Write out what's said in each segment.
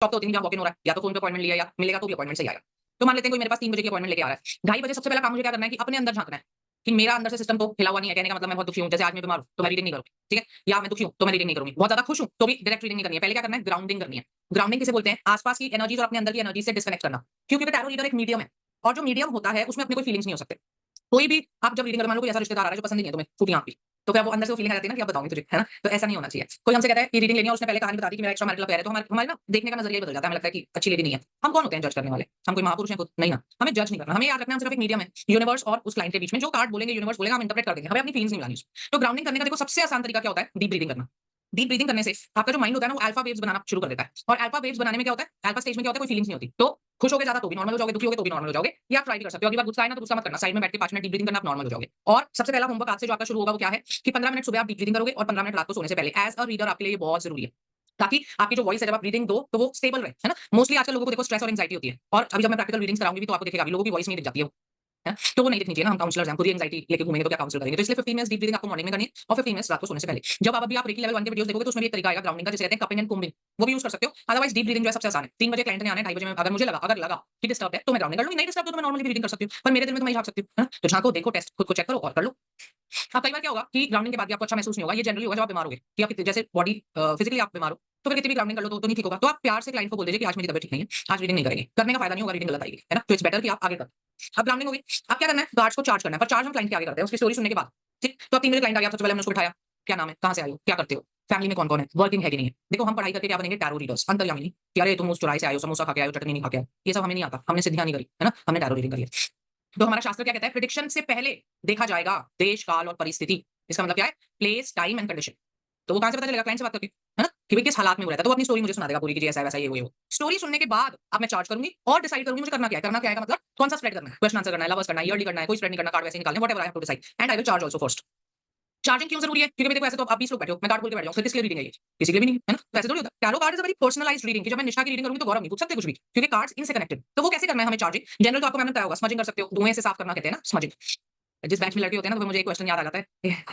Shop तो होती नहीं जहाँ वॉक इन हो रहा है, या तो फोन पे अपॉइंटमेंट लिया या मिलेगा तो भी अपॉइंटमेंट से ही आएगा। तो मान लेते हैं कोई मेरे पास 3 बजे की अपॉइंटमेंट लेके आ रहा है, 2:30 बजे सबसे पहला काम मुझे क्या करना है कि अपने अंदर झाँकना है कि मेरा अंदर से सिस्टम तो हिला हुआ नहीं है। कहने का मतलब मैं बहुत दुखी हूँ, जैसे आज मैं बीमार हूँ तो मैं रीडिंग नहीं करूँगी, ठीक है? या मैं दुखी हूँ तो मैं रीडिंग नहीं करूँगी, बहुत ज्यादा खुश हूँ तो भी डायरेक्ट रीडिंग नहीं करनी है। पहले क्या करना है, ग्राउंडिंग करनी है। ग्राउंडिंग किसे बोलते हैं? आसपास की एनर्जीज और अपने अंदर की एनर्जी से डिस्कनेक्ट करना। क्यों? क्योंकि टैरो रीडर एक मीडियम है और जो मीडियम होता है उसमें अपने कोई फीलिंग्स नहीं हो सकते। कोई भी आप जब रीडिंग कर, मान लो कोई ऐसा रिश्तेदार आ रहा है जो पसंद नहीं है तुम्हें, फूटी आँख की, तो फिर वो अंदर से वो फीलिंग आ जाती है ना कि अब बताऊंगी तुझे, है ना? तो ऐसा नहीं होना चाहिए। कोई हमसे कहता है कि रीडिंग लेनी है और उसने पहले कहानी बता दी कि मेरा एक्स्ट्रा मैरिटल अफेयर है, तो हमारे हमारे ना देखने का नजरिया ही बदल जाता है। हमें लगता है कि अच्छी लेडी नहीं है। हम कौन होते हैं जज करने वाले? हम कोई महापुरुष हैं खुद? नहीं ना। हमें जज नहीं करना, हमें याद रखना हम सिर्फ एक मीडियम है यूनिवर्स और उस क्लाइंट के बीच में। जो कार्ड बोलेंगे यूनिवर्स बोलेगा हम इंटरप्रेट कर देंगे, हमें अपनी फीलिंग्स नहीं मिलानी उसमें। तो ग्राउंडिंग करने का देखो सबसे आसान तरीका क्या होता है? डीप ब्रीथिंग करना। डीप ब्रीथिंग करने से आपका जो माइंड होता है ना वो अल्फा वेव्स बनाना शुरू कर देता है। और अल्फा वेव्स बनाने में क्या होता है, अल्फा स्टेज में क्या होता है, कोई फीलिंग्स नहीं होती। तो खुश होगे ज्यादा तो भी नॉर्मल हो जाओगे, दुखी होगे तो भी नॉर्मल हो जाओगे। या आप ट्राई भी कर सकते हो, अगली बार गुस्सा आए ना तो गुस्सा मत करना, साइड में बैठ के 5 मिनट डीप ब्रीथिंग करना, आप नॉर्मल हो जाओगे। और सबसे पहला होमवर्क आज से जो आपका शुरू होगा वो क्या है कि 15 मिनट सुबह आप डीप ब्रीथिंग करोगे और 15 मिनट रात को सोने से पहले। एज अ रीडर आपके लिए ये बहुत जरूरी है, ताकि आपकी जो वॉइस है जब आप रीडिंग दो तो वो स्टेबल रहे, है ना? मोस्टली आजकल लोगों को देखो स्ट्रेस और एंग्जायटी होती है, और अभी जब मैं प्रैक्टिकल रीडिंग्स कराऊंगी भी तो आपको दिखेगा, अभी लोगों की वॉइस नहीं दिख जाती है है? तो वो नहीं दिखनी चाहिए ना। हम काउंसलर्स हैं, खुद ही एंग्जायटी लेके घूमेंगे तो क्या काउंसल करेंगे? तो इसलिए 15 मिनट्स डीप ब्रीथिंग आपको मॉर्निंग में करनी है और 15 मिनट्स रात को सोने से पहले। जब आप अभी आप रेकी लेवल 1 के वीडियोस देखोगे तो उसमें भी एक तरीका आएगा ग्राउंडिंग का, जिसे कहते हैं कपिंग एंड कुंबिंग, वो भी यूज कर सकते हो। अदरवाइज डीप ब्रीथिंग जो है सबसे आसान है। 3 बजे क्लाइंट ने आना है, 2:30 बजे में अगर मुझे लगा कि डिस्टर्ब है तो मैं ग्राउंडिंग कर लूंगी, नहीं डिस्टर्ब तो मैं नॉर्मली भी रीडिंग कर सकती हूँ, पर मेरे दिल में तो मैं झाँक सकती हूँ, है ना? तो झाँको, देखो, टेस्ट खुद को चेक करो और कर लो। अब कई बार क्या होगा कि ग्राउंडिंग के बाद भी आपको अच्छा महसूस नहीं होगा। ये जनरली होगा जब आप बीमार होगे, कि आप जैसे बॉडी फिजिकली आप बीमार हो तो फिर कितनी भी ग्राउंडिंग कर लो तो नहीं ठीक होगा। तो आप प्यार से क्लाइंट को बोल दीजिए कि आज मेरी तबीयत ठीक नहीं है, आज रीडिंग नहीं करेंगे। करने का फायदा नहीं होगा, रीडिंग गलत आएगी, है ना? तो इट्स बेटर कि आप आगे कर। अब ग्राउंडिंग होगी, अब क्या करना है, गार्ड्स को चार्ज करना है। पर चार्ज हम क्लाइंट के आगे करते हैं उसकी स्टोरी सुनने के बाद, ठीक? तो अब 3 बजे क्लाइंट आ गया, सबसे पहले हमने उसको बिठाया, क्या नाम है, कहाँ से आए हो, क्या करते हो, फैमिली में कौन-कौन है, वर्किंग है कि नहीं है। देखो हम पढ़ाई करके क्या बनेंगे, टैरो रीडर्स, अंतर्यामी नहीं कि अरे तुम उस चौराहे से आए हो, समोसा खा के आए हो, चटनी नहीं खा के आए हो। ये सब हमें नहीं आता, हमने सिद्धियाँ नहीं करी, है ना? हमने टैरो रीडिंग करी है। तो हमारा शास्त्र क्या कहता है, प्रेडिक्शन से पहले देखा जाएगा देश, काल और परिस्थिति। इसका मतलब क्या है, प्लेस, टाइम एंड कंडीशन। तो वो कहाँ से पता चलेगा, क्लाइंट से बात करके, है ना? कि भाई किस हालात में वो रहता है, तो वो अपनी स्टोरी मुझे सुना देगा पूरी कि जी ऐसा है, वैसा ये वो। स्टोरी सुनने के बाद अब मैं चार्ज करूंगी और डिसाइड करूंगी मुझे करना क्या है। करना क्या है का मतलब कौन सा स्प्रेड करना है, क्वेश्चन आंसर करना है, लवर्स करना है, ईयरली करना है, कोई स्प्रेड नहीं करना, कार्ड वैसे ही निकालने, whatever I have to decide and I will charge also first. Charging क्यों जरूरी है? क्योंकि देखो ऐसे तो आप 20 लोग बैठे हो, मैं कार्ड खोल के बैठ जाऊं, फिर किसके लिए रीडिंग है ये? किसी के लिए भी नहीं, है ना? तो ऐसे थोड़ी होता है। Tarot card is a very personalised reading, कि जब मैं निशा की रीडिंग करूंगी तो गौरव नहीं पूछ सकते कुछ भी, क्योंकि कार्ड्स इनसे कनेक्टेड। तो वो कैसे करना है हमें चार्जिंग? जनरल तो आपको मैंने बताया होगा, स्मजिंग कर सकते हो, धुएं से साफ करना कहते हैं ना स्मजिंग। जिस बैच में लड़के होते हैं ना तो मुझे एक क्वेश्चन याद आ जाता है।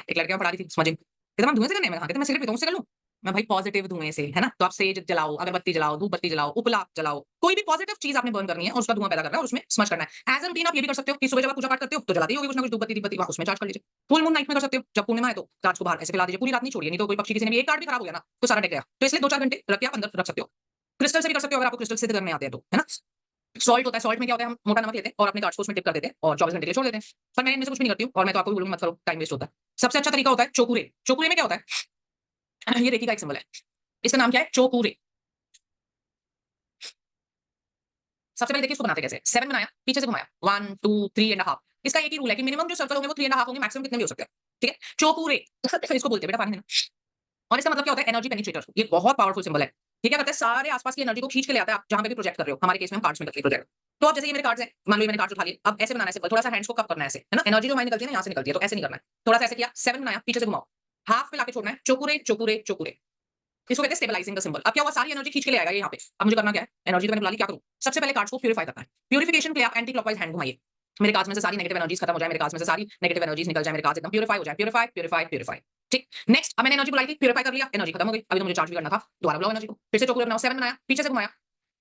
एक लड़के में पढ़ा रही थी स्मजिंग, कहता मैं धुएं से करने में, कहते मैं सिगरेट पीता हूँ उससे कर लूं। मैं भाई पॉजिटिव धुएं से, है ना? तो आप सेज जलाओ, अगरबत्ती जलाओ, धूप बत्ती जलाओ, उपला जलाओ, कोई भी पॉजिटिव चीज आपने बर्न करनी है और उसका धुआं पैदा करना है और उसमें स्मज करना है। एज अ रूटीन आप ये भी कर सकते हो कि सुबह जब आप पूजा पाठ करते हो तो जलाते ही होगे कुछ ना कुछ धूप बत्ती दीप बत्ती, वहां उसमें चार्ज कर लीजिए। फुल मून नाइट में कर सकते हो, जब पूर्णिमा है तो कार्ड्स को बाहर ऐसे फैला दीजिए, पूरी रात नहीं छोड़िए, नहीं तो कोई पक्षी किसी ने भी एक कार्ड भी खराब हो गया ना तो सारा डेक गया। तो इसलिए 2-4 घंटे रख के आप अंदर रख सकते हो। क्रिस्टल से भी कर सकते हो अगर आपको क्रिस्टल सिद्ध करने आते हैं तो, है ना? सॉल्ट होता है, सॉल्ट में क्या होता है, हम मोटा नमक लेते हैं और अपने कार्ड्स को उसमें टिप कर देते हैं और 24 घंटे के लिए छोड़ देते हैं। पर मैं इनमें से कुछ भी नहीं करती हूँ और मैं तो आपको भी बोलूंगी मत करो, टाइम वेस्ट होता है। सबसे अच्छा तरीका होता है चोकुरे। चोकुरे में क्या होता है, ये रेकी का एक सिंबल है, इसका नाम क्या है, चोकुरे। सबसे पहले देखिए इसको बनाते कैसे। 7 बनाया, पीछे से घुमाया, 1 2 3 एंड हाफ। इसका एक ही रूल है कि मिनिमम जो सर्कल होंगे वो 3 एंड हाफ होंगे, मैक्सिमम कितने भी हो सकते हैं, ठीक है? चोकुरे इसको बोलते हैं, बेटा पानी देना। और इसका मतलब क्या होता है, एनर्जी पेनिट्रेटर। ये बहुत पावरफुल सिंबल है। ये क्या करता है, सारे आसपास की एनर्जी को खींच के ले आता है, आप जहां पे भी प्रोजेक्ट कर रहे हो। हमारे केस में हम कार्ड्स में करते हैं प्रोजेक्ट। तो अब जैसे ये मेरे कार्ड्स हैं, मान लो ये मैंने कार्ड्स उठा लिए, अब ऐसे बनाना है सिंबल, थोड़ा सा हैंड्स को कप करना है ऐसे, है ना? एनर्जी जो हमारी निकलती है ना यहाँ से निकलती है, तो ऐसे नहीं करना है। थोड़ा सा ऐसे किया, 7 बनाया, पीछे से घुमाओ, हाफ पे लाके छोड़ना है, चोकुरे चोकुरे चोकुरे। इसको कहते हैं स्टेबलाइजिंग का सिंबल। अब क्या हुआ, सारी एनर्जी खींच के ले आएगा ये यहाँ पे। अब मुझे करना क्या है, एनर्जी तो मैंने बुला ली, क्या करूं? सबसे पहले कार्ड्स को प्यूरिफाई करना है। प्यूरिफिकेशन के लिए आप एंटी क्लॉकवाइज हैंड घुमाइए, मेरे कार्ड्स में से सारी नेगेटिव एनर्जीज खत्म हो जाए, मेरे कार्ड्स में से सारी नेगेटिव एनर्जीज निकल जाए, मेरे कार्ड्स एकदम प्यूरिफाई हो जाए, प्यूरिफाई प्यूरिफाई प्यूरिफाई। ठीक, नेक्स्ट अब मैंने एनर्जी बुलाई थी, प्यूरिफाई कर लिया, एनर्जी खत्म हो गई, अभी तो मुझे चार्ज भी करना था, दोबारा बुलाओ एनर्जी को, फिर से चोकुरे बनाओ, 7 बनाया, पीछे से घुमाया,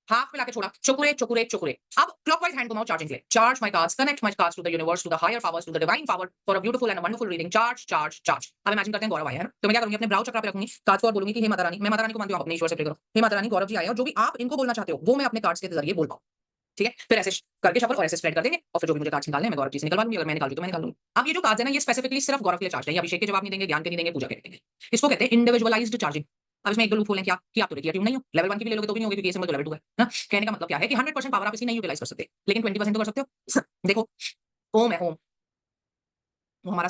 हाफ पे लाके छोड़ा, चुकुरे चुकुरे चुकुरे। अब क्लॉकवाइज हैंड घुमाओ चार्जिंग के लिए, charge my cards, connect my cards to the universe, to the higher powers, to the divine power for a beautiful and a wonderful reading, charge charge charge. अब imagine करते हैं गौरव आए, है ना? तो मैं क्या करूंगी, अपने ब्राउ चक्र पे रखूंगी कार्ड्स को और बोलूंगी कि हे माता रानी, मैं माता रानी को मानती हूँ, आप अपने ईश्वर से प्रे करो, हे माता रानी गौरव जी आए और जो भी आप इनको बोलना चाहते हो वो मैं अपने कार्ड्स के जरिए बोल पाऊं, ठीक है? फिर ऐसे करके शफल और ऐसे स्प्रेड कर देंगे और फिर जो भी मुझे कार्ड्स निकालने हैं मैं गौरव जी से निकलवा लूंगी, अगर मैं निकाल दूं तो मैं निकाल लूंगी। अब ये जो कार्ड्स है ना, ये स्पेसिफिकली सिर्फ गौरव के लिए चार्ज है, ये अभिषेक के जवाब नहीं देंगे, ज्ञान के नहीं देंगे, पूजा के नहीं देंगे। इसको कहते हैं इंडिविजुअलाइज्ड चार्जिंग। अब इसमें एक दो लूप होल है क्या, कि आप तो रेकी ट्यून नहीं हो, लेवल 1 की भी ले लोगे तो भी नहीं होगे, क्योंकि ये सिंबल तो लेवल 2 है ना? कहने का मतलब क्या है कि 100% पावर आप इसकी नहीं यूटिलाइज कर सकते, लेकिन 20% तो कर सकते हो। देखो ओम है, ओम, वो हमारा